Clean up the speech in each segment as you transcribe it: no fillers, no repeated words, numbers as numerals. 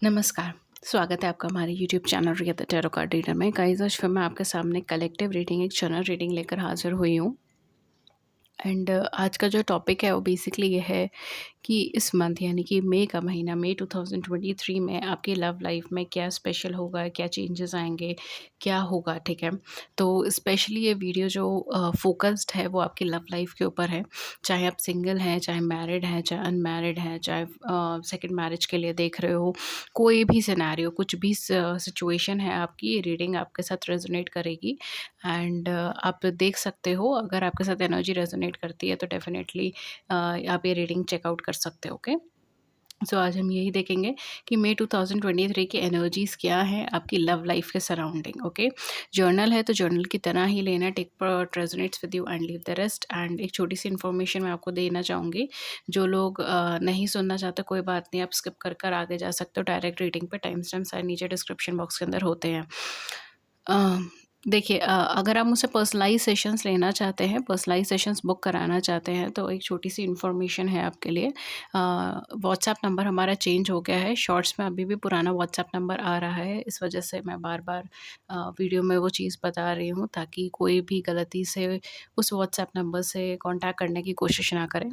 नमस्कार, स्वागत है आपका हमारे YouTube channel Riya the tarot card reader में। गाइस, आज फिर मैं आपके सामने कलेक्टिव रीडिंग, एक जनरल रीडिंग लेकर हाजिर हुई हूँ। एंड आज का जो टॉपिक है वो बेसिकली ये है कि इस मंथ यानी कि मई का महीना, मई 2023 में आपकी लव लाइफ में क्या स्पेशल होगा, क्या चेंजेस आएंगे, क्या होगा, ठीक है। तो स्पेशली ये वीडियो जो फोकस्ड है वो आपकी लव लाइफ के ऊपर है। चाहे आप सिंगल हैं, चाहे मैरिड हैं, चाहे अनमैरिड हैं, चाहे सेकंड मैरिज के लिए देख रहे हो, कोई भी सिनेरियो, कुछ भी सिचुएशन है, आपकी ये रीडिंग आपके साथ रेजोनेट करेगी। एंड आप देख सकते हो, अगर आपके साथ एनर्जी रेजोनेट करती है तो डेफिनेटली आप ये रीडिंग चेकआउट कर सकते हो। ओके, सो आज हम यही देखेंगे कि मई 2023 की एनर्जीज क्या है आपकी लव लाइफ के सराउंडिंग। ओके, जर्नल है तो जर्नल की तरह ही लेना, take resonates with you and leave the rest. And एक छोटी सी इन्फॉर्मेशन मैं आपको देना चाहूँगी, जो लोग नहीं सुनना चाहते कोई बात नहीं, आप स्किप कर कर आगे जा सकते हो डायरेक्ट रीडिंग पे। टाइम स्टैम्प्स नीचे डिस्क्रिप्शन बॉक्स के अंदर होते हैं। अ, देखिए, अगर आप मुझसे पर्सनलाइज़ सेशंस लेना चाहते हैं, पर्सनलाइज़ सेशंस बुक कराना चाहते हैं, तो एक छोटी-सी इन्फॉर्मेशन है आपके लिए। व्हाट्सएप नंबर हमारा चेंज हो गया है। शॉर्ट्स में अभी भी पुराना व्हाट्सएप नंबर आ रहा है। इस वजह से मैं बार-बार वीडियो में वो चीज़ बता रही हूँ, ताकि कोई भी गलती से उस व्हाट्सएप नंबर से कॉन्टैक्ट करने की कोशिश ना करें,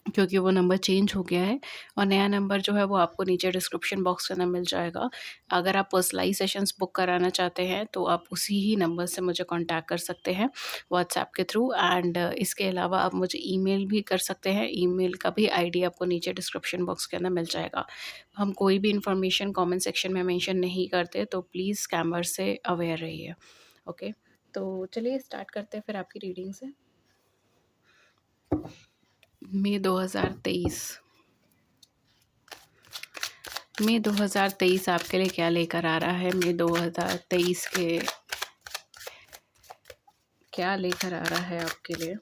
क्योंकि वो नंबर चेंज हो गया है और नया नंबर जो है वो आपको नीचे डिस्क्रिप्शन बॉक्स के अंदर मिल जाएगा। अगर आप पर्सनलाइज़ सेशंस बुक कराना चाहते हैं तो आप उसी ही नंबर से मुझे कांटेक्ट कर सकते हैं व्हाट्सएप के थ्रू। एंड इसके अलावा आप मुझे ईमेल भी कर सकते हैं। ईमेल का भी आईडी आपको नीचे डिस्क्रिप्शन बॉक्स के अंदर मिल जाएगा। हम कोई भी इन्फॉर्मेशन कमेंट सेक्शन में मेंशन नहीं करते, तो प्लीज़ स्कैमर से अवेयर रहिए। ओके, तो चलिए स्टार्ट करते हैं फिर आपकी रीडिंग से। मई 2023, मई 2023 आपके लिए क्या लेकर आ रहा है? मई 2023 के क्या लेकर आ रहा है आपके लिए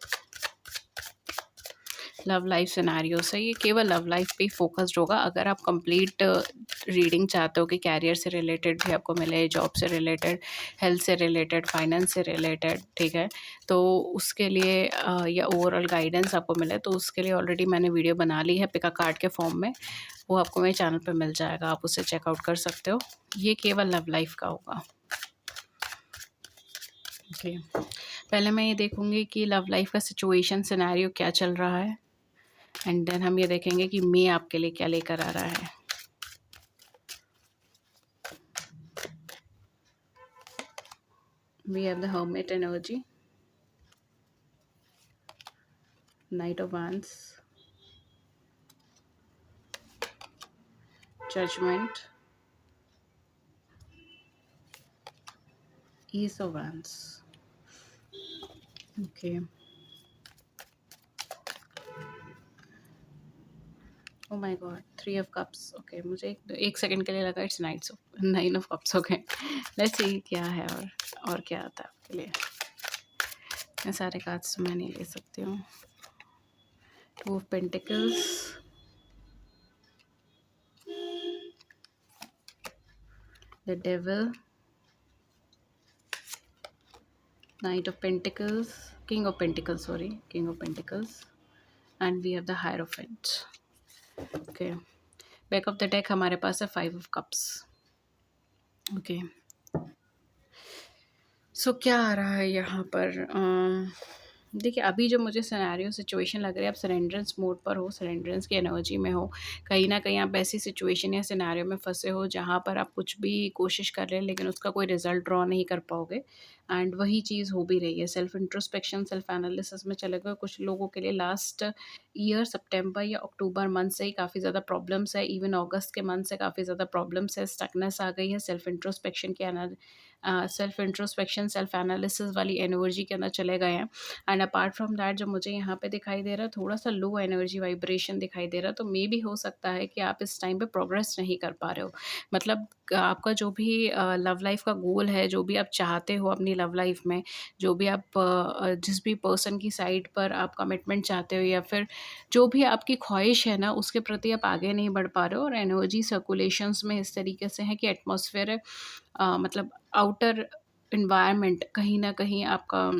लव लाइफ सिनेरियो से? ये केवल लव लाइफ पे ही फोकस्ड होगा। अगर आप कंप्लीट रीडिंग चाहते हो कि कैरियर से रिलेटेड भी आपको मिले, जॉब से रिलेटेड, हेल्थ से रिलेटेड, फाइनेंस से रिलेटेड, ठीक है, तो उसके लिए या ओवरऑल गाइडेंस आपको मिले, तो उसके लिए ऑलरेडी मैंने वीडियो बना ली है पिका कार्ड के फॉर्म में। वो आपको मेरे चैनल पे मिल जाएगा, आप उसे चेकआउट कर सकते हो। ये केवल लव लाइफ का होगा। ओके, पहले मैं ये देखूंगी कि लव लाइफ का सिचुएशन सिनेरियो क्या चल रहा है, एंड देन हम ये देखेंगे कि मैं आपके लिए क्या लेकर आ रहा है। We have the hermit energy, knight of wands, judgment, ace of wands। Okay, oh my god, three of cups. Okay, मुझे एक सेकंड के लिए लगा it's nine of cups. Okay, let's see क्या है और क्या आता है आपके लिए। मैं सारे कार्ड्स मैं नहीं ले सकती हूँ। Two of pentacles, the devil, Knight of Pentacles, King of Pentacles, sorry, King of Pentacles, and we have the Hierophant. Okay, back of the deck हमारे पास है फाइव ऑफ कप्स। ओके, सो क्या आ रहा है यहाँ पर? देखिए, अभी जो मुझे सिनेरियो सिचुएशन लग रही है, आप सरेंडरेंस मोड पर हो, सरेंडरेंस की एनर्जी में हो। कहीं ना कहीं आप ऐसी सिचुएशन या सिनेरियो में फंसे हो जहाँ पर आप कुछ भी कोशिश कर रहे हैं लेकिन उसका कोई रिजल्ट ड्रॉ नहीं कर पाओगे। एंड वही चीज़ हो भी रही है। सेल्फ इंट्रोस्पेक्शन, सेल्फ एनालिसिस में चले गए कुछ लोगों के लिए। लास्ट ईयर सितंबर या अक्टूबर मंथ से ही काफ़ी ज़्यादा प्रॉब्लम्स है। इवन अगस्त के मंथ से काफ़ी ज़्यादा प्रॉब्लम्स है, स्टकनेस आ गई है। सेल्फ इंट्रोस्पेक्शन की सेल्फ इंट्रोस्पेक्शन, सेल्फ एनालिसिस वाली एनर्जी के अंदर चले गए हैं। एंड अपार्ट फ्रॉम दैट, जो मुझे यहाँ पे दिखाई दे रहा है, थोड़ा सा लो एनर्जी वाइब्रेशन दिखाई दे रहा है। तो मे भी हो सकता है कि आप इस टाइम पे प्रोग्रेस नहीं कर पा रहे हो। मतलब आपका जो भी लव लाइफ का गोल है, जो भी आप चाहते हो अपनी लव लाइफ में, जो भी आप जिस भी पर्सन की साइड पर आप कमिटमेंट चाहते हो, या फिर जो भी आपकी ख्वाहिश है ना, उसके प्रति आप आगे नहीं बढ़ पा रहे हो। और एनर्जी सर्कुलेशंस में इस तरीके से है कि एटमॉस्फेयर, मतलब आउटर इन्वायरमेंट, कहीं ना कहीं आपका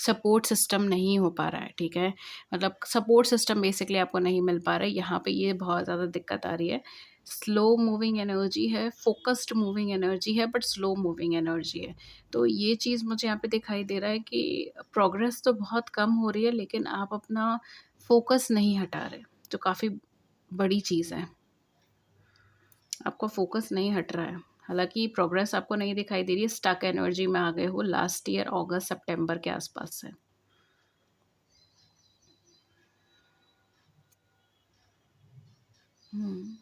सपोर्ट सिस्टम नहीं हो पा रहा है, ठीक है। मतलब सपोर्ट सिस्टम बेसिकली आपको नहीं मिल पा रहा है यहाँ पे, ये बहुत ज़्यादा दिक्कत आ रही है। स्लो मूविंग एनर्जी है, फ़ोकस्ड मूविंग एनर्जी है, बट स्लो मूविंग एनर्जी है। तो ये चीज़ मुझे यहाँ पे दिखाई दे रहा है कि प्रोग्रेस तो बहुत कम हो रही है, लेकिन आप अपना फ़ोकस नहीं हटा रहे, जो काफ़ी बड़ी चीज़ है। आपका फ़ोकस नहीं हट रहा है। हालाँकि प्रोग्रेस आपको नहीं दिखाई दे रही है, स्टक एनर्जी में आ गए हो लास्ट ईयर अगस्त सितंबर के आसपास से। हुँ।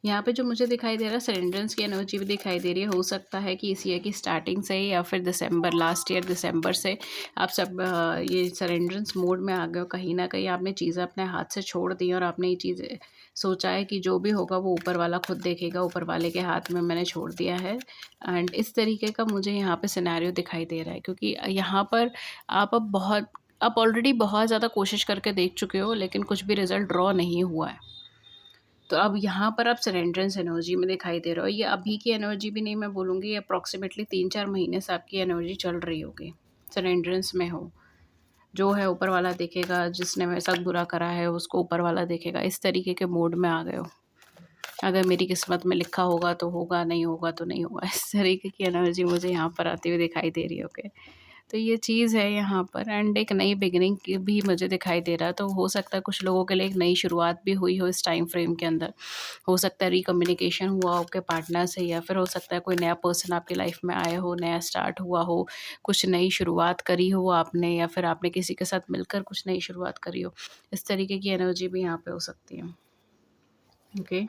यहाँ पे जो मुझे दिखाई दे रहा है, सरेंडरेंस की एनर्जी भी दिखाई दे रही है। हो सकता है कि इस ईयर की स्टार्टिंग से ही या फिर दिसंबर, लास्ट ईयर दिसंबर से आप सब ये सरेंडरेंस मोड में आ गए हो। कहीं न कहीं आपने चीज़ें अपने हाथ से छोड़ दी हैं और आपने ये चीज़ें सोचा है कि जो भी होगा वो ऊपर वाला खुद देखेगा, ऊपर वाले के हाथ में मैंने छोड़ दिया है। एंड इस तरीके का मुझे यहाँ पे सिनेरियो दिखाई दे रहा है, क्योंकि यहाँ पर आप ऑलरेडी बहुत ज़्यादा कोशिश करके देख चुके हो, लेकिन कुछ भी रिज़ल्ट ड्रॉ नहीं हुआ है। तो अब यहाँ पर आप सरेंडरेंस एनर्जी में दिखाई दे रहे हो। ये अभी की एनर्जी भी नहीं मैं बोलूँगी, ये अप्रॉक्सिमेटली 3-4 महीने से आपकी एनर्जी चल रही होगी, सरेंडरेंस में हो। जो है ऊपर वाला देखेगा, जिसने मेरे साथ बुरा करा है उसको ऊपर वाला देखेगा, इस तरीके के मोड में आ गए हो। अगर मेरी किस्मत में लिखा होगा तो होगा, नहीं होगा तो नहीं होगा। इस तरीके की एनर्जी मुझे यहाँ पर आती हुई दिखाई दे रही है, ओके। तो ये चीज़ है यहाँ पर, एंड एक नई बिगिनिंग की भी मुझे दिखाई दे रहा है। तो हो सकता है कुछ लोगों के लिए एक नई शुरुआत भी हुई हो इस टाइम फ्रेम के अंदर। हो सकता है रिकम्युनिकेशन हुआ हो आपके पार्टनर से, या फिर हो सकता है कोई नया पर्सन आपकी लाइफ में आया हो, नया स्टार्ट हुआ हो, कुछ नई शुरुआत करी हो आपने, या फिर आपने किसी के साथ मिलकर कुछ नई शुरुआत करी हो। इस तरीके की एनर्जी भी यहाँ पे हो सकती है, ओके।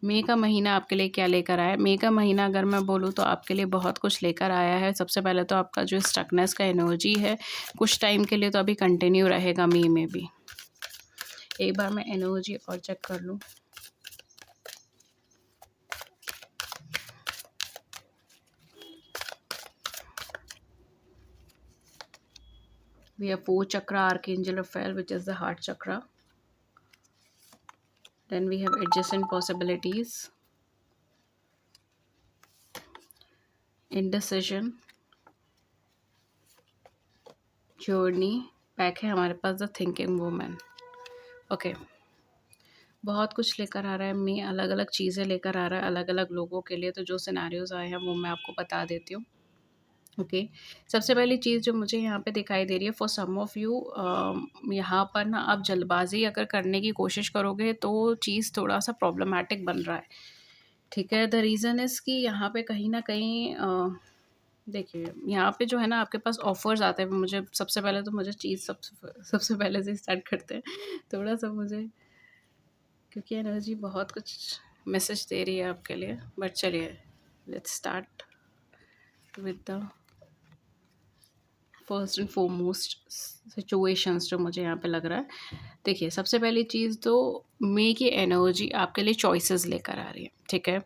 मई का महीना आपके लिए क्या लेकर आया है? मई का महीना अगर मैं बोलूँ तो आपके लिए बहुत कुछ लेकर आया है। सबसे पहले तो आपका जो स्टकनेस का एनर्जी है, कुछ टाइम के लिए तो अभी कंटिन्यू रहेगा मई में भी। एक बार मैं एनर्जी और चेक कर लूँ। We have 4 chakra, Archangel Raphael, which is the heart chakra. Then we have adjacent possibilities, indecision, journey, back है हमारे पास द थिंकिंग वूमेन, ओके। बहुत कुछ लेकर आ रहा है मैं, अलग अलग चीज़ें लेकर आ रहा है अलग अलग लोगों के लिए। तो जो सिनारियोज आए हैं वो मैं आपको बता देती हूँ, ओके। सबसे पहली चीज़ जो मुझे यहाँ पे दिखाई दे रही है, फॉर सम ऑफ यू, यहाँ पर ना आप जल्दबाजी अगर करने की कोशिश करोगे तो चीज़ थोड़ा सा प्रॉब्लमैटिक बन रहा है, ठीक है। द रीज़न इज़ कि यहाँ पे कहीं न कहीं देखिए, यहाँ पे जो है ना आपके पास ऑफ़र्स आते हैं। मुझे सबसे पहले तो मुझे चीज़ सबसे पहले से स्टार्ट करते हैं। थोड़ा-सा मुझे, क्योंकि एनर्जी बहुत कुछ मैसेज दे रही है आपके लिए, बट चलिए let's start with the first and foremost situations जो मुझे यहाँ पे लग रहा है। देखिए, सबसे पहली चीज़ तो मई की एनर्जी आपके लिए चॉइसेस लेकर आ रही है, ठीक है।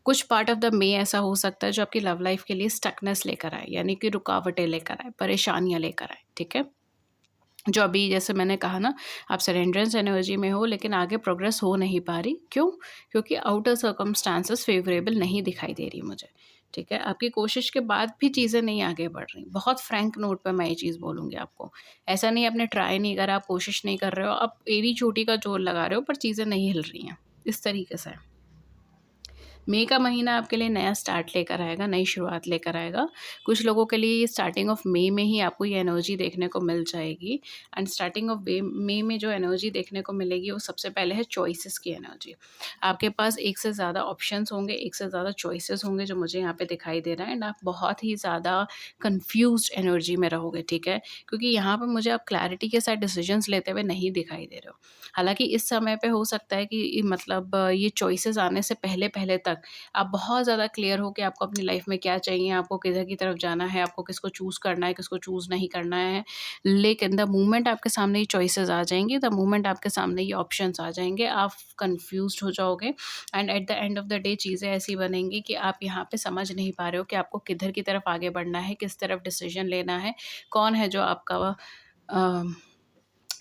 कुछ पार्ट ऑफ द मई ऐसा हो सकता है जो आपकी लव लाइफ के लिए स्टकनेस लेकर आए, यानी कि रुकावटें लेकर आए, परेशानियाँ लेकर आए, ठीक है। जो अभी जैसे मैंने कहा ना, आप सरेंडरेंस एनर्जी में हो लेकिन आगे प्रोग्रेस हो नहीं पा रही, क्यों? क्योंकि आउटर सर्कमस्टांसेस फेवरेबल नहीं दिखाई दे रही मुझे, ठीक है। आपकी कोशिश के बाद भी चीज़ें नहीं आगे बढ़ रही। बहुत फ्रैंक नोट पे मैं ये चीज़ बोलूँगी आपको। ऐसा नहीं आपने ट्राई नहीं करा, आप कोशिश नहीं कर रहे हो, आप एड़ी चोटी का जोर लगा रहे हो, पर चीज़ें नहीं हिल रही हैं, इस तरीके से। मई का महीना आपके लिए नया स्टार्ट लेकर आएगा, नई शुरुआत लेकर आएगा। कुछ लोगों के लिए स्टार्टिंग ऑफ मई में ही आपको ये एनर्जी देखने को मिल जाएगी, एंड स्टार्टिंग ऑफ मई में जो एनर्जी देखने को मिलेगी वो सबसे पहले है चॉइसेस की एनर्जी। आपके पास एक से ज़्यादा ऑप्शंस होंगे, एक से ज़्यादा चॉइसेस होंगे, जो मुझे यहाँ पे दिखाई दे रहा है, एंड आप बहुत ही ज़्यादा कन्फ्यूज्ड एनर्जी में रहोगे, ठीक है। क्योंकि यहाँ पर मुझे आप क्लैरिटी के साथ डिसीजंस लेते हुए नहीं दिखाई दे रहे हो। हालाँकि इस समय पे हो सकता है कि मतलब ये चॉइसेस आने से पहले-पहले तक आप बहुत ज़्यादा क्लियर हो कि आपको अपनी लाइफ में क्या चाहिए, आपको किधर की तरफ जाना है, आपको किसको चूज़ करना है, किसको चूज़ नहीं करना है। लेकिन द मोमेंट आपके सामने ये चॉइसेस आ जाएँगी, द मोमेंट आपके सामने ये ऑप्शंस आ जाएँगे, आप कन्फ्यूज़्ड हो जाओगे, and at the end of the day चीज़ें ऐसी बनेंगी कि आप यहाँ पे समझ नहीं पा रहे हो कि आपको किधर की तरफ आगे बढ़ना है, किस तरफ डिसीज़न लेना है, कौन है जो आपका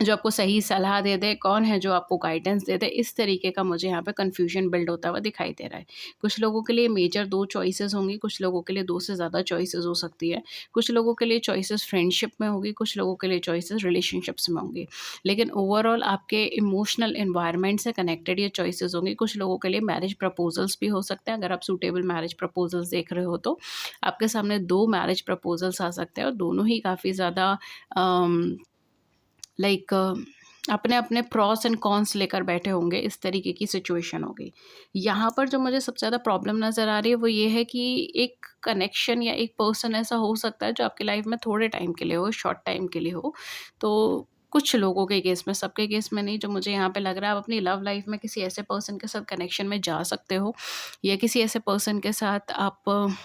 जो आपको सही सलाह दे दे, कौन है जो आपको गाइडेंस दे दे, इस तरीके का मुझे यहाँ पे कन्फ्यूजन बिल्ड होता हुआ दिखाई दे रहा है। कुछ लोगों के लिए मेजर 2 चॉइसेस होंगी, कुछ लोगों के लिए 2 से ज़्यादा चॉइसेस हो सकती है। कुछ लोगों के लिए चॉइसेस फ्रेंडशिप में होगी, कुछ लोगों के लिए चॉइसेस रिलेशनशिप्स में होंगी। लेकिन ओवरऑल आपके इमोशनल एनवायरनमेंट से कनेक्टेड ये चॉइसेस होंगी। कुछ लोगों के लिए मैरिज प्रपोज़ल्स भी हो सकते हैं, अगर आप सूटेबल मैरिज प्रपोज़ल्स देख रहे हो तो। आपके सामने 2 मैरिज प्रपोज़ल्स आ सकते हैं और दोनों ही काफ़ी ज़्यादा अम लाइक अपने-अपने प्रॉस एंड कॉन्स लेकर बैठे होंगे, इस तरीके की सिचुएशन होगी। यहाँ पर जो मुझे सबसे ज़्यादा प्रॉब्लम नज़र आ रही है वो ये है कि एक कनेक्शन या एक पर्सन ऐसा हो सकता है जो आपकी लाइफ में थोड़े टाइम के लिए हो, शॉर्ट टाइम के लिए हो। तो कुछ लोगों के केस में, सबके केस में नहीं, जो मुझे यहाँ पे लग रहा है, आप अपनी लव लाइफ में किसी ऐसे पर्सन के साथ कनेक्शन में जा सकते हो या किसी ऐसे पर्सन के साथ आप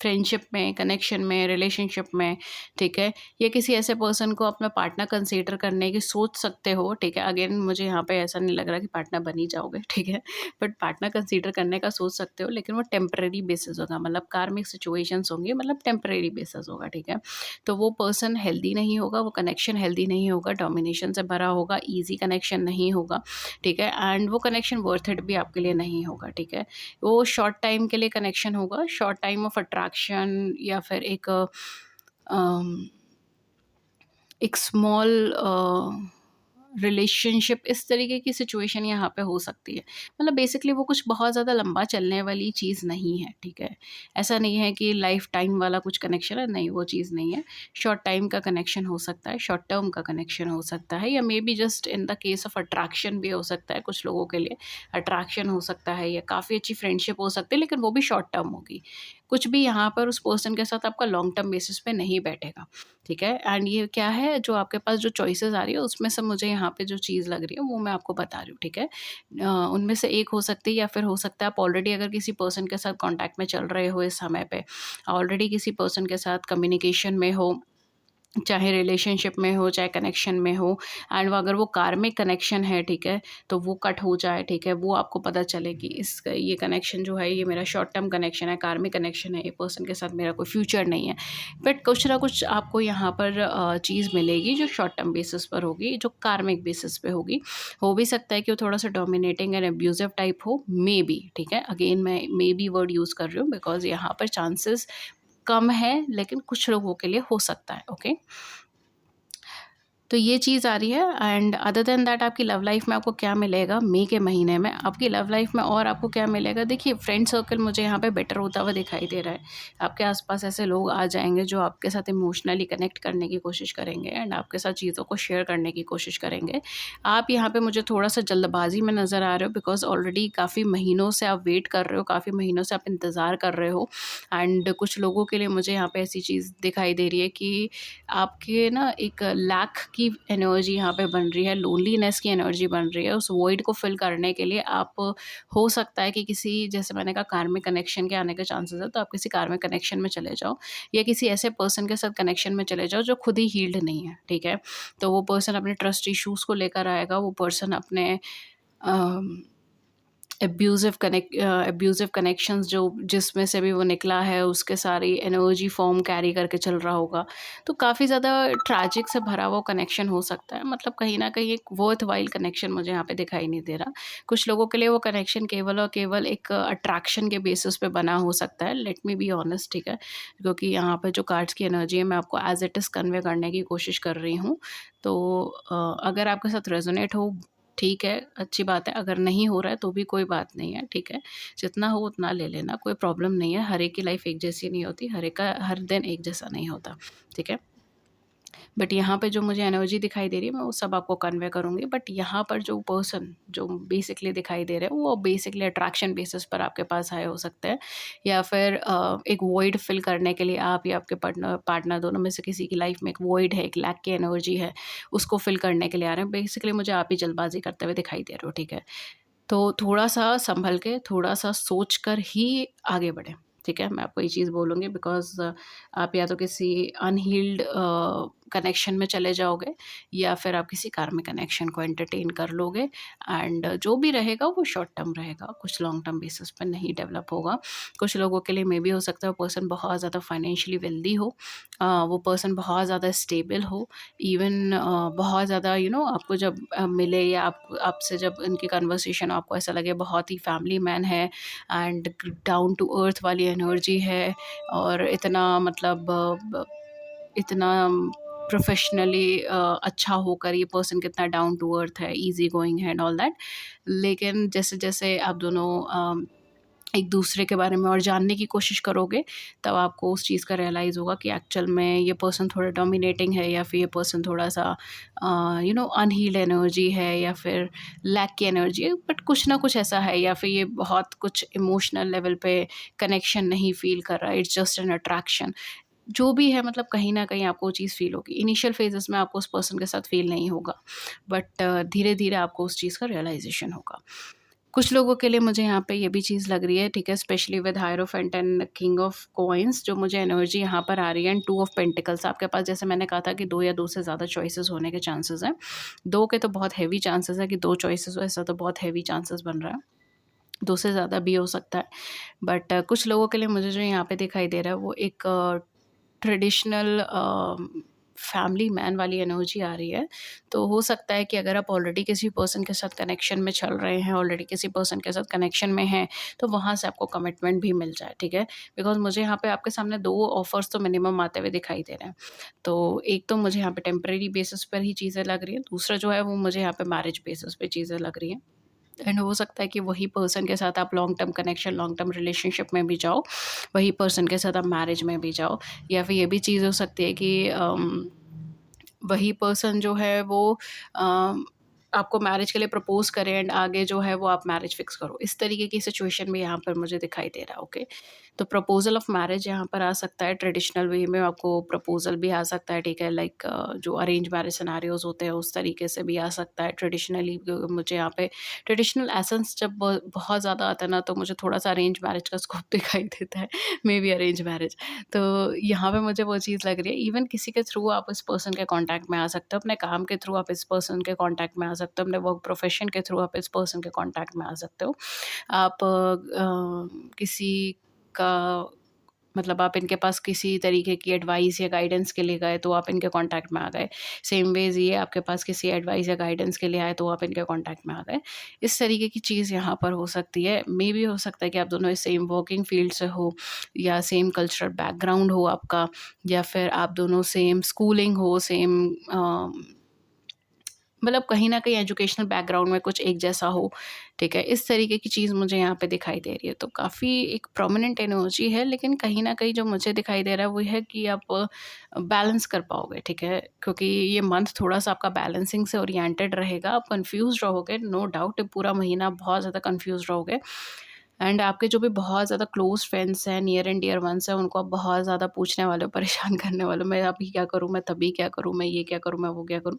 फ्रेंडशिप में, कनेक्शन में, रिलेशनशिप में, ठीक है? या किसी ऐसे पर्सन को अपना पार्टनर कंसीडर करने की सोच सकते हो, ठीक है? अगेन मुझे यहाँ पे ऐसा नहीं लग रहा कि पार्टनर बन ही जाओगे, ठीक है? बट पार्टनर कंसीडर करने का सोच सकते हो, लेकिन वो टेम्परेरी बेसिस होगा, मतलब कार्मिक सिचुएशंस होंगी, मतलब टेम्परेरी बेसिस होगा, ठीक है? तो वो पर्सन हेल्दी नहीं होगा, वो कनेक्शन हेल्दी नहीं होगा, डोमिनेशन से भरा होगा, ईज़ी कनेक्शन नहीं होगा, ठीक है? एंड वो कनेक्शन वर्थ इट भी आपके लिए नहीं होगा, ठीक है? वो शॉर्ट टाइम के लिए कनेक्शन होगा, शॉर्ट टाइम ऑफ अट्रैक्शन या फिर अम, एक स्मॉल रिलेशनशिप, इस तरीके की सिचुएशन यहाँ पे हो सकती है। मतलब बेसिकली वो कुछ बहुत ज़्यादा लंबा चलने वाली चीज़ नहीं है, ठीक है? ऐसा नहीं है कि लाइफ टाइम वाला कुछ कनेक्शन है, नहीं वो चीज़ नहीं है। शॉर्ट टाइम का कनेक्शन हो सकता है, शॉर्ट टर्म का कनेक्शन हो सकता है या maybe just in the case of attraction भी हो सकता है कुछ लोगों के लिए। अट्रैक्शन हो सकता है या काफ़ी अच्छी फ्रेंडशिप हो सकती है, लेकिन वो भी शॉर्ट टर्म होगी। कुछ भी यहाँ पर उस पर्सन के साथ आपका लॉन्ग टर्म बेसिस पे नहीं बैठेगा। ठीक है? एंड ये क्या है, जो आपके पास जो चॉइसेस आ रही है उसमें से मुझे यहाँ पे जो चीज़ लग रही है वो मैं आपको बता रही हूँ, ठीक है? उनमें से एक हो सकती है या फिर हो सकता है आप ऑलरेडी अगर किसी पर्सन के साथ कॉन्टैक्ट में चल रहे हो इस समय पे, ऑलरेडी किसी पर्सन के साथ कम्युनिकेशन में हो, चाहे रिलेशनशिप में हो, चाहे कनेक्शन में हो, एंड वो अगर वो कार्मिक कनेक्शन है, ठीक है? तो वो कट हो जाए, ठीक है? वो आपको पता चले कि इस ये कनेक्शन जो है ये मेरा शॉर्ट टर्म कनेक्शन है, कार्मिक कनेक्शन है, ये पर्सन के साथ मेरा कोई फ्यूचर नहीं है। बट कुछ ना कुछ आपको यहाँ पर चीज़ मिलेगी जो शॉर्ट टर्म बेसिस पर होगी, जो कार्मिक बेसिस पे होगी। हो भी सकता है कि वो थोड़ा-सा डोमिनेटिंग एंड अब्यूज़िव टाइप हो, मेबी, ठीक है? अगेन मैं मेबी वर्ड यूज़ कर रही हूँ बिकॉज़ यहाँ पर चांसेस कम है, लेकिन कुछ लोगों के लिए हो सकता है, ओके? तो ये चीज़ आ रही है एंड अदर देन दैट आपकी लव लाइफ में आपको क्या मिलेगा मई के महीने में, आपकी लव लाइफ में और आपको क्या मिलेगा? देखिए, फ्रेंड सर्कल मुझे यहाँ पे बेटर होता हुआ दिखाई दे रहा है। आपके आसपास ऐसे लोग आ जाएँगे जो आपके साथ इमोशनली कनेक्ट करने की कोशिश करेंगे एंड आपके साथ चीज़ों को शेयर करने की कोशिश करेंगे। आप यहाँ पे मुझे थोड़ा-सा जल्दबाज़ी में नज़र आ रहे हो बिकॉज़ ऑलरेडी काफ़ी महीनों से आप वेट कर रहे हो, काफ़ी महीनों से आप इंतज़ार कर रहे हो एंड कुछ लोगों के लिए मुझे यहाँ पे ऐसी चीज़ दिखाई दे रही है कि आपके ना एक लैक की एनर्जी यहाँ पे बन रही है, लोनलीनेस की एनर्जी बन रही है। उस वॉइड को फिल करने के लिए आप, हो सकता है कि किसी, जैसे मैंने कहा, कार्मिक कनेक्शन के आने के चांसेस है, तो आप किसी कार्मिक कनेक्शन में चले जाओ या किसी ऐसे पर्सन के साथ कनेक्शन में चले जाओ जो खुद ही हील्ड नहीं है, ठीक है? तो वो पर्सन अपने ट्रस्ट इश्यूज़ को लेकर आएगा, वो पर्सन अपने अ एब्यूज़िव कनेक्शंस जो जिसमें से भी वो निकला है, उसके सारी एनर्जी फ़ॉर्म कैरी करके चल रहा होगा। तो काफ़ी ज़्यादा ट्रैजिक से भरा हुआ कनेक्शन हो सकता है। मतलब कहीं न कहीं एक वर्थ व्हाइल कनेक्शन मुझे यहाँ पे दिखाई नहीं दे रहा। कुछ लोगों के लिए वो कनेक्शन केवल और केवल एक अट्रैक्शन के बेसिस पे बना हो सकता है। लेट मी बी ऑनेस्ट, ठीक है? क्योंकि यहाँ पे जो कार्ड्स की एनर्जी है मैं आपको एज़ इट इज़ कन्वे करने की कोशिश कर रही हूँ। तो अगर आपके साथ रेज़ोनेट हो, ठीक है, अच्छी बात है। अगर नहीं हो रहा है तो भी कोई बात नहीं है, ठीक है? जितना हो उतना ले लेना, कोई प्रॉब्लम नहीं है। हर एक की लाइफ़ एक जैसी नहीं होती, हर एक का हर दिन एक जैसा नहीं होता, ठीक है? बट यहाँ पे जो मुझे एनर्जी दिखाई दे रही है मैं वो सब आपको कन्वे करूँगी। बट यहाँ पर जो पर्सन जो बेसिकली दिखाई दे रहे हैं वो बेसिकली अट्रैक्शन बेसिस पर आपके पास आए हो सकते हैं या फिर एक वॉइड फिल करने के लिए आप या आपके पार्टनर पार्टनर दोनों में से किसी की लाइफ में एक वॉइड है, एक लैक की एनर्जी है, उसको फिल करने के लिए आ रहे हैं। बेसिकली मुझे आप ही जल्दबाजी करते हुए दिखाई दे रहे हो, ठीक है? तो थोड़ा-सा सँभल के, थोड़ा-सा सोच कर ही आगे बढ़ें, ठीक है? मैं आपको ये चीज़ बोलूँगी बिकॉज़ आप या तो किसी अनहील्ड कनेक्शन में चले जाओगे या फिर आप किसी कार्मिक कनेक्शन को एंटरटेन कर लोगे, एंड जो भी रहेगा वो शॉर्ट टर्म रहेगा, कुछ लॉन्ग टर्म बेसिस पर नहीं डेवलप होगा। कुछ लोगों के लिए मे बी हो सकता है वो पर्सन बहुत ज़्यादा फाइनेंशियली वेल्दी हो, वो पर्सन बहुत ज़्यादा स्टेबल हो, इवन बहुत ज़्यादा आपको जब मिले या आपसे जब इनकी कन्वर्सेशन आपको ऐसा लगे बहुत ही फैमिली मैन है एंड डाउन टू अर्थ वाली एनर्जी है, और इतना मतलब इतना प्रोफेशनली अच्छा होकर ये पर्सन कितना डाउन टू अर्थ है, ईज़ी गोइंग है एंड ऑल दैट। लेकिन जैसे-जैसे आप दोनों एक दूसरे के बारे में और जानने की कोशिश करोगे, तब आपको उस चीज़ का रियलाइज़ होगा कि एक्चुअल में ये पर्सन थोड़ा डोमिनेटिंग है, या फिर ये पर्सन थोड़ा-सा अनहील्ड एनर्जी है, या फिर लैक की एनर्जी है, बट कुछ ना कुछ ऐसा है, या फिर ये बहुत कुछ इमोशनल लेवल पे कनेक्शन नहीं फ़ील कर रहा है, इट्स जस्ट एन अट्रैक्शन। जो भी है मतलब कहीं न कहीं आपको वो चीज़ फ़ील होगी। इनिशियल फ़ेज़ेज़ में आपको उस पर्सन के साथ फ़ील नहीं होगा, बट धीरे-धीरे आपको उस चीज़ का रियलाइज़ेशन होगा। कुछ लोगों के लिए मुझे यहाँ पे ये भी चीज़ लग रही है, ठीक है, specially with hierophant and king of coins, जो मुझे एनर्जी यहाँ पर आ रही है, एंड टू ऑफ पेंटिकल्स। आपके पास जैसे मैंने कहा था कि 2 या 2 से ज़्यादा चॉइसेस होने के चांसेस हैं। 2 के तो बहुत हेवी चांसेस है कि 2 चॉइसेस हो, ऐसा तो बहुत हेवी चांसेस बन रहा है। 2 से ज़्यादा भी हो सकता है। बट कुछ लोगों के लिए मुझे जो यहाँ पे दिखाई दे रहा है वो एक ट्रेडिशनल फैमिली मैन वाली एनर्जी आ रही है। तो हो सकता है कि अगर आप ऑलरेडी किसी पर्सन के साथ कनेक्शन में चल रहे हैं, ऑलरेडी किसी पर्सन के साथ कनेक्शन में हैं, तो वहाँ से आपको कमिटमेंट भी मिल जाए, ठीक है? बिकॉज़ मुझे यहाँ पे आपके सामने 2 ऑफ़र्स तो मिनिमम आते हुए दिखाई दे रहे हैं। तो एक तो मुझे यहाँ पे टेम्परेरी बेसिस पर ही चीज़ें लग रही हैं, दूसरा जो है वो मुझे यहाँ पे मैरिज बेसिस पे चीज़ें लग रही हैं। एंड हो सकता है कि वही पर्सन के साथ आप long term connection, long term relationship में भी जाओ, वही पर्सन के साथ आप मैरिज में भी जाओ, या फिर ये भी चीज़ हो सकती है कि वही पर्सन जो है वो अम, आपको मैरिज के लिए प्रपोज़ करे एंड आगे जो है वो आप मैरिज फिक्स करो। इस तरीके की सिचुएशन भी यहाँ पर मुझे दिखाई दे रहा है, ओके। तो प्रपोज़ल ऑफ मैरिज यहाँ पर आ सकता है, ट्रेडिशनल वे में आपको प्रपोज़ल भी आ सकता है, ठीक है, लाइक जो अरेंज मैरिज सिनेरियोज़ होते हैं उस तरीके से भी आ सकता है। ट्रेडिशनली मुझे यहाँ पे ट्रेडिशनल एसेंस जब बहुत ज़्यादा आता है ना, तो मुझे थोड़ा-सा अरेंज मैरिज का स्कोप दिखाई देता है, मे बी अरेंज मैरिज। तो यहाँ पे मुझे वो चीज़ लग रही है, इवन किसी के थ्रू आप इस पर्सन के कॉन्टैक्ट में आ सकते हो, अपने काम के थ्रू आप इस पर्सन के कॉन्टैक्ट में आ सकते हो, अपने वर्क प्रोफेशन के थ्रू आप इस पर्सन के कॉन्टैक्ट में आ सकते हो। आप किसी का मतलब आप इनके पास किसी तरीके की एडवाइस या गाइडेंस के लिए गए तो आप इनके कॉन्टैक्ट में आ गए। सेम वेज़ ये आपके पास किसी एडवाइस या गाइडेंस के लिए आए तो आप इनके कॉन्टैक्ट में आ गए। इस तरीके की चीज़ यहाँ पर हो सकती है। मेबी हो सकता है कि आप दोनों सेम वर्किंग फील्ड से हो, या सेम कल्चरल बैकग्राउंड हो आपका, या फिर आप दोनों सेम स्कूलिंग हो, सेम मतलब कहीं न कहीं एजुकेशनल बैकग्राउंड में कुछ एक जैसा हो, ठीक है? इस तरीके की चीज़ मुझे यहाँ पे दिखाई दे रही है। तो काफ़ी एक प्रोमिनेंट एनर्जी है, लेकिन कहीं न कहीं जो मुझे दिखाई दे रहा है वो है कि आप बैलेंस कर पाओगे, ठीक है? क्योंकि ये मंथ थोड़ा-सा आपका बैलेंसिंग से ओरिएंटेड रहेगा, आप कन्फ्यूज़्ड रहोगे, नो डाउट पूरा महीना बहुत ज़्यादा कन्फ्यूज़्ड रहोगे। एंड आपके जो भी बहुत ज़्यादा क्लोज़ फ्रेंड्स हैं, नियर एंड डियर वन्स हैं, उनको आप बहुत ज़्यादा पूछने वाले हो, परेशान करने वाले हो, मैं अभी क्या करूँ, मैं तभी क्या करूँ, मैं ये क्या करूँ, मैं वो क्या करूँ?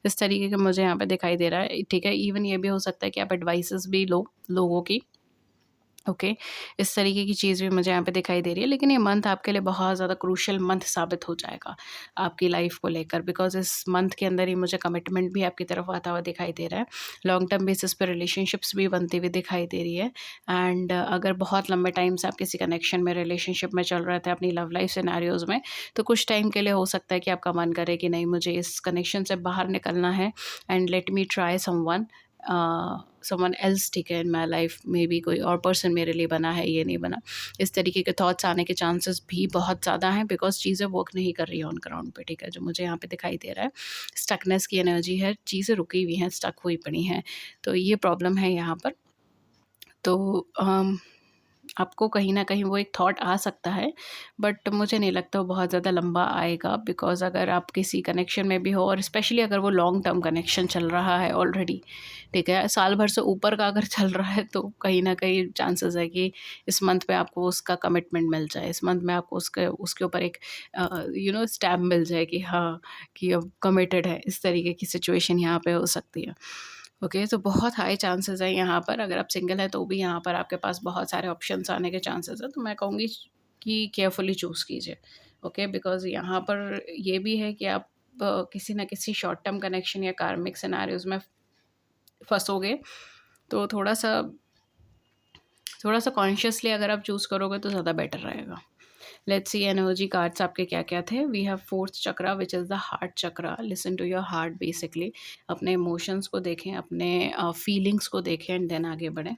इस तरीके का मुझे यहाँ पे दिखाई दे रहा है, ठीक है? इवन ये भी हो सकता है कि आप एडवाइसेज़ भी लो लोगों की, ओके। इस तरीके की चीज़ भी मुझे यहाँ पे दिखाई दे रही है, लेकिन ये मंथ आपके लिए बहुत ज़्यादा क्रूशियल मंथ साबित हो जाएगा आपकी लाइफ को लेकर, बिकॉज़ इस मंथ के अंदर ही मुझे कमिटमेंट भी आपकी तरफ आता हुआ दिखाई दे रहा है। लॉन्ग टर्म बेसिस पे रिलेशनशिप्स भी बनती हुई दिखाई दे रही है, एंड अगर बहुत लंबे टाइम से आप किसी कनेक्शन में, रिलेशनशिप में चल रहे थे अपनी लव लाइफ सिनेरियोज़ में, तो कुछ टाइम के लिए हो सकता है कि आपका मन करे कि नहीं, मुझे इस कनेक्शन से बाहर निकलना है and let me try someone else, ठीक है, इन माई लाइफ मे बी कोई और पर्सन मेरे लिए बना है, ये नहीं बना। इस तरीके के थॉट्स आने के चांसेस भी बहुत ज़्यादा हैं, बिकॉज़ चीज़ें वर्क नहीं कर रही है ऑन ग्राउंड पे, ठीक है, जो मुझे यहाँ पे दिखाई दे रहा है। स्टकनेस की एनर्जी है, चीज़ें रुकी हुई हैं, स्टक हुई पड़ी हैं, तो ये प्रॉब्लम है यहाँ पर। तो आपको कहीं न कहीं वो एक थॉट आ सकता है, बट मुझे नहीं लगता वो बहुत ज़्यादा लंबा आएगा, बिकॉज़ अगर आप किसी कनेक्शन में भी हो, और स्पेशली अगर वो लॉन्ग टर्म कनेक्शन चल रहा है ऑलरेडी, ठीक है? साल भर से ऊपर का अगर चल रहा है, तो कहीं न कहीं चांसेस है कि इस मंथ में आपको उसका कमिटमेंट मिल जाए। इस मंथ में आपको उसके उसके ऊपर एक स्टैम्प मिल जाए कि हाँ, कि अब कमिटेड है। इस तरीके की सिचुएशन यहाँ पे हो सकती है। ओके, तो बहुत हाई चांसेस है यहाँ पर, अगर आप सिंगल हैं तो भी यहाँ पर आपके पास बहुत सारे ऑप्शंस आने के चांसेस हैं, तो मैं कहूँगी कि केयरफुली चूज़ कीजिए, ओके, बिकॉज़ यहाँ पर ये भी है कि आप किसी न किसी शॉर्ट टर्म कनेक्शन या कार्मिक सिनेरियोज़ में फँसोगे, तो थोड़ा-सा कॉन्शियसली अगर आप चूज़ करोगे तो ज़्यादा बेटर रहेगा। लेट्स सी एनर्जी कार्ड्स आपके क्या-क्या थे। We have fourth chakra which is the heart chakra. Listen to your heart basically. अपने इमोशंस को देखें, अपने फीलिंग्स को देखें एंड देन आगे बढ़ें।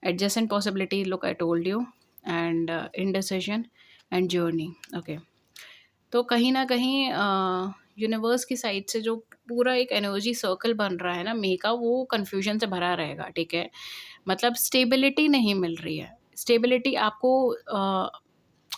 Adjacent possibility look I told you and indecision and journey. Okay. तो कहीं न कहीं यूनिवर्स की साइड से जो पूरा एक एनर्जी सर्कल बन रहा है ना मे का, वो कन्फ्यूजन से भरा रहेगा, ठीक है? मतलब स्टेबिलिटी नहीं मिल रही है। स्टेबिलिटी आपको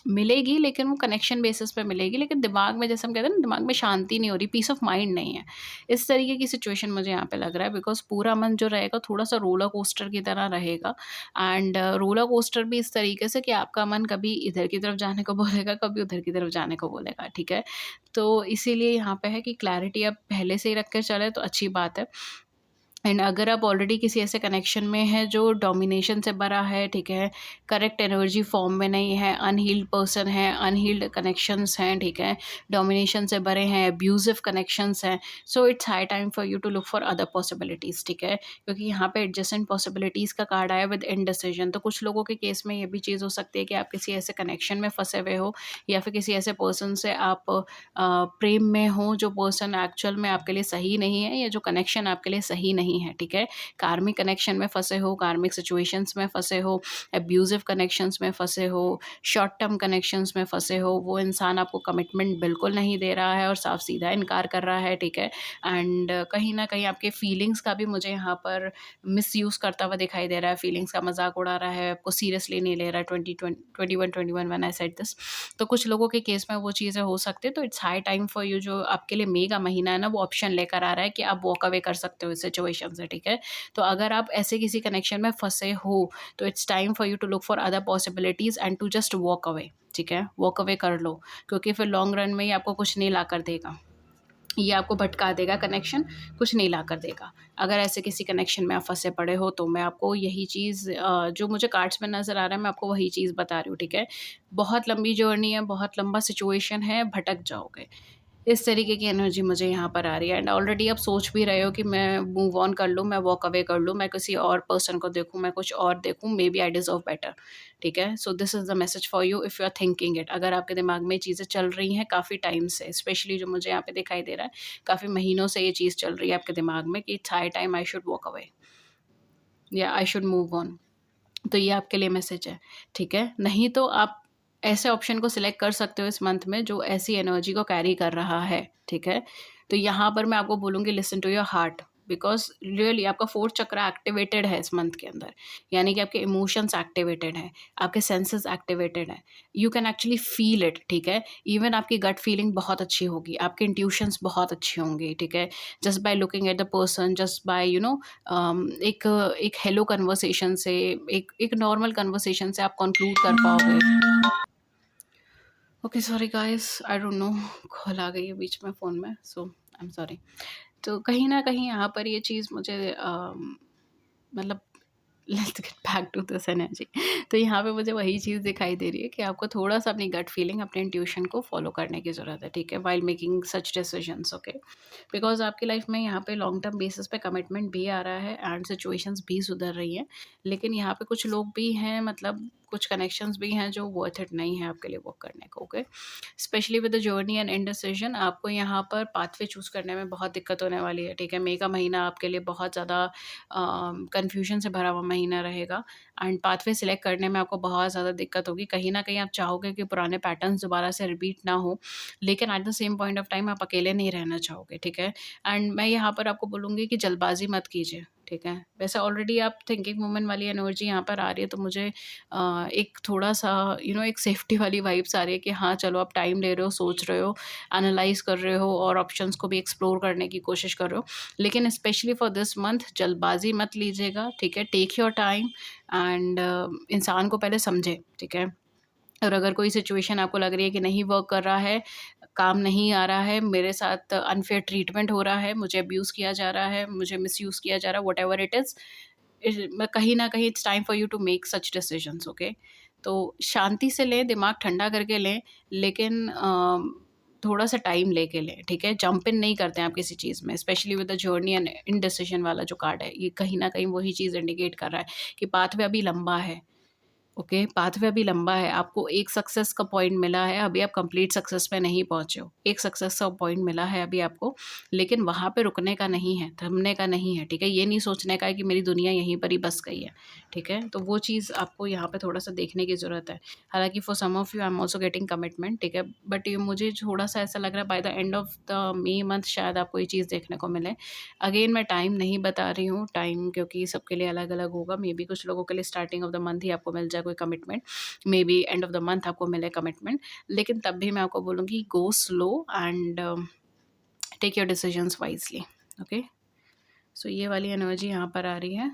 मिलेगी लेकिन वो कनेक्शन बेसिस पे मिलेगी, लेकिन दिमाग में जैसे हम कहते हैं ना, दिमाग में शांति नहीं हो रही, पीस ऑफ माइंड नहीं है। इस तरीके की सिचुएशन मुझे यहाँ पे लग रहा है, बिकॉज़ पूरा मन जो रहेगा थोड़ा-सा रोलर कोस्टर की तरह रहेगा एंड रोलर कोस्टर भी इस तरीके से कि आपका मन कभी इधर की तरफ जाने को बोलेगा, कभी उधर की तरफ जाने को बोलेगा, ठीक है? तो इसीलिए यहाँ पे है कि क्लैरिटी आप पहले से ही रख के चलें तो अच्छी बात है। एंड अगर आप ऑलरेडी किसी ऐसे कनेक्शन में हैं जो डोमिनेशन से भरा है, ठीक है, करेक्ट एनर्जी फॉर्म में नहीं है, अनहील्ड पर्सन है, अनहील्ड कनेक्शंस हैं, ठीक है, डोमिनेशन से भरे हैं, अब्यूजिव कनेक्शंस हैं, so it's high time for you to look for other possibilities, ठीक है? क्योंकि यहाँ पे एडजेसेंट पॉसिबिलिटीज़ का कार्ड आया विद इनडिसिजन। तो कुछ लोगों के केस में ये भी चीज़ हो सकती है कि आप किसी ऐसे कनेक्शन में फंसे हुए हो या फिर किसी ऐसे पर्सन से आप प्रेम में हो जो पर्सन एक्चुअल में आपके लिए सही नहीं है, या जो कनेक्शन आपके लिए सही नहीं है, ठीक है? कार्मिक कनेक्शन में फँसे हो, कार्मिक सिचुएशंस में फँसे हो, अब्यूज़िव कनेक्शंस में फँसे हो, शॉर्ट टर्म कनेक्शंस में फँसे हो, वो इंसान आपको कमिटमेंट बिल्कुल नहीं दे रहा है और साफ-सीधा इनकार कर रहा है, ठीक है? एंड कहीं न कहीं आपके फीलिंग्स का भी मुझे यहाँ पर मिसयूज़ करता हुआ दिखाई दे रहा है, फीलिंग्स का मज़ाक उड़ा रहा है, आपको सीरियसली नहीं ले रहा है। 21 व्हेन आई सेड दिस। तो कुछ लोगों के केस में वो चीज़ें हो सकती है, तो it's high time for you, जो आपके लिए मई का महीना है ना, वो ऑप्शन लेकर आ रहा है कि आप वॉक अवे कर सकते हो इस सिचुएशन से, ठीक है? तो अगर आप ऐसे किसी कनेक्शन में फँसे हो, तो it's time for you to look for other possibilities and to just walk away, ठीक है? वॉक अवे कर लो, क्योंकि फिर लॉन्ग रन में ये आपको कुछ नहीं ला कर देगा। ये आपको भटका देगा कनेक्शन, कुछ नहीं ला कर देगा। अगर ऐसे किसी कनेक्शन में आप फँसे पड़े हो, तो मैं आपको यही चीज़ जो मुझे कार्ड्स में नज़र आ रहा है, मैं आपको वही चीज़ बता रही हूँ, ठीक है? बहुत लंबी जर्नी है, बहुत लंबा सिचुएशन है, भटक जाओगे। इस तरीके की एनर्जी मुझे यहाँ पर आ रही है एंड ऑलरेडी आप सोच भी रहे हो कि मैं मूव ऑन कर लूँ, मैं वॉक अवे कर लूँ, मैं किसी और पर्सन को देखूँ, मैं कुछ और देखूँ, maybe I deserve better, ठीक है? So this is the message for you if you are thinking it. अगर आपके दिमाग में ये चीज़ें चल रही हैं काफ़ी टाइम से, स्पेशली जो मुझे यहाँ पे दिखाई दे रहा है, काफ़ी महीनों से ये चीज़ चल रही है आपके दिमाग में कि it's high time I should walk away या आई शुड मूव ऑन। तो ये आपके लिए मैसेज है, ठीक है? नहीं तो आप ऐसे ऑप्शन को सिलेक्ट कर सकते हो इस मंथ में जो ऐसी एनर्जी को कैरी कर रहा है, ठीक है? तो यहाँ पर मैं आपको बोलूँगी listen to your heart, because really आपका 4th चक्रा एक्टिवेटेड है इस मंथ के अंदर। यानी कि आपके इमोशंस एक्टिवेटेड हैं, आपके सेंसेस एक्टिवेटेड हैं। You can actually feel it, ठीक है? इवन आपकी गट फीलिंग बहुत अच्छी होगी, आपके इंट्यूशंस बहुत अच्छी होंगी, ठीक है? Just by looking at the person, just by एक एक हेलो कन्वर्सेशन से, एक एक नॉर्मल कन्वर्सेशन से आप कंक्लूड कर पाओगे। Okay, sorry guys, I don't know, call आ गई है बीच में फ़ोन में, सो आई एम सॉरी। तो कहीं न कहीं यहाँ पर ये चीज़ मुझे मतलब let's get back to this energy. तो यहाँ पे मुझे वही चीज़ दिखाई दे रही है कि आपको थोड़ा-सा अपनी गट फीलिंग, अपने इंट्यूशन को फ़ॉलो करने की ज़रूरत है, ठीक है? While making such decisions, okay? Because आपकी लाइफ़ में यहाँ पे लॉन्ग टर्म बेसिस पे कमिटमेंट भी आ रहा है एंड सिचुएशंस भी सुधर रही हैं। लेकिन यहाँ पे कुछ लोग भी हैं, मतलब कुछ कनेक्शंस भी हैं जो वर्थ इट नहीं है आपके लिए वर्क करने को, okay? Specially with the journey and indecision, आपको यहाँ पर पाथवे चूज़ करने में बहुत दिक्कत होने वाली है, ठीक है? मई का महीना आपके लिए बहुत ज़्यादा कन्फ्यूजन से भरा हुआ महीना रहेगा एंड पाथवे सिलेक्ट करने में आपको बहुत ज़्यादा दिक्कत होगी। कहीं न कहीं आप चाहोगे कि पुराने पैटर्न्स दोबारा से रिपीट ना हो, लेकिन at the same point of time आप अकेले नहीं रहना चाहोगे, ठीक है? एंड मैं यहाँ पर आपको बोलूँगी कि जल्दबाज़ी मत कीजिए, ठीक है? वैसे ऑलरेडी आप थिंकिंग वुमन वाली एनर्जी यहाँ पर आ रही है, तो मुझे एक थोड़ा-सा एक सेफ्टी वाली वाइब्स आ रही है कि हाँ, चलो आप टाइम ले रहे हो, सोच रहे हो, एनालाइज़ कर रहे हो और ऑप्शंस को भी एक्सप्लोर करने की कोशिश कर रहे हो। लेकिन स्पेशली फॉर दिस मंथ जल्दबाज़ी मत लीजिएगा, ठीक है? टेक योर टाइम एंड इंसान को पहले समझें, ठीक है? और अगर कोई सिचुएशन आपको लग रही है कि नहीं वर्क कर रहा है, काम नहीं आ रहा है, मेरे साथ अनफेयर ट्रीटमेंट हो रहा है, मुझे अब्यूज़ किया जा रहा है, मुझे मिसयूज़ किया जा रहा है, व्हाटएवर इट इज़, मैं कहीं न कहीं it's time for you to make such decisions, okay? तो शांति से लें, दिमाग ठंडा करके लें, लेकिन थोड़ा-सा टाइम लेके लें, ठीक है? जंप इन नहीं करते हैं आप किसी चीज़ में, specially with the journey and indecision वाला जो कार्ड है, ये कहीं न कहीं वही चीज़ इंडिकेट कर रहा है कि पाथवे अभी लंबा है। ओके, पाथवे अभी लंबा है, आपको एक सक्सेस का पॉइंट मिला है, अभी आप कंप्लीट सक्सेस पे नहीं पहुँचे हो। एक सक्सेस का पॉइंट मिला है अभी आपको, लेकिन वहाँ पे रुकने का नहीं है, थमने का नहीं है, ठीक है? ये नहीं सोचने का है कि मेरी दुनिया यहीं पर ही बस गई है, ठीक है? तो वो चीज़ आपको यहाँ पे थोड़ा-सा देखने की ज़रूरत है। हालाँकि for some of you I am also getting commitment, ठीक है? बट ये मुझे थोड़ा-सा ऐसा लग रहा है by the end of the May month शायद आपको ये चीज़ देखने को मिले। अगेन मैं टाइम नहीं बता रही हूँ, टाइम क्योंकि सबके लिए अलग-अलग होगा, मेबी कुछ लोगों के लिए स्टार्टिंग ऑफ द मंथ ही आपको मिल जाए कोई commitment, maybe end of the month आपको मिले कमिटमेंट, लेकिन तब भी मैं आपको बोलूँगी go slow and take your decisions wisely. Okay, so ये वाली एनर्जी यहाँ पर आ रही है।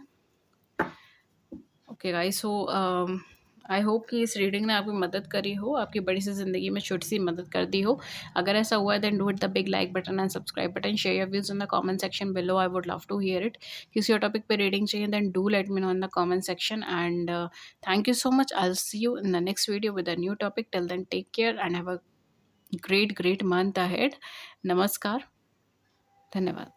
Okay guys, so I hope कि इस रीडिंग ने आपकी मदद करी हो, आपकी बड़ी सी ज़िंदगी में छोटी सी मदद कर दी हो। अगर ऐसा हुआ है then do hit the big like button and subscribe button, share your views in the comment section below, I would love to hear it. किसी और टॉपिक पे रीडिंग चाहिए then do let me know in the comment section and thank you so much. I will see you in the next video with a new topic. Till then take care and have a great month ahead. नमस्कार, धन्यवाद।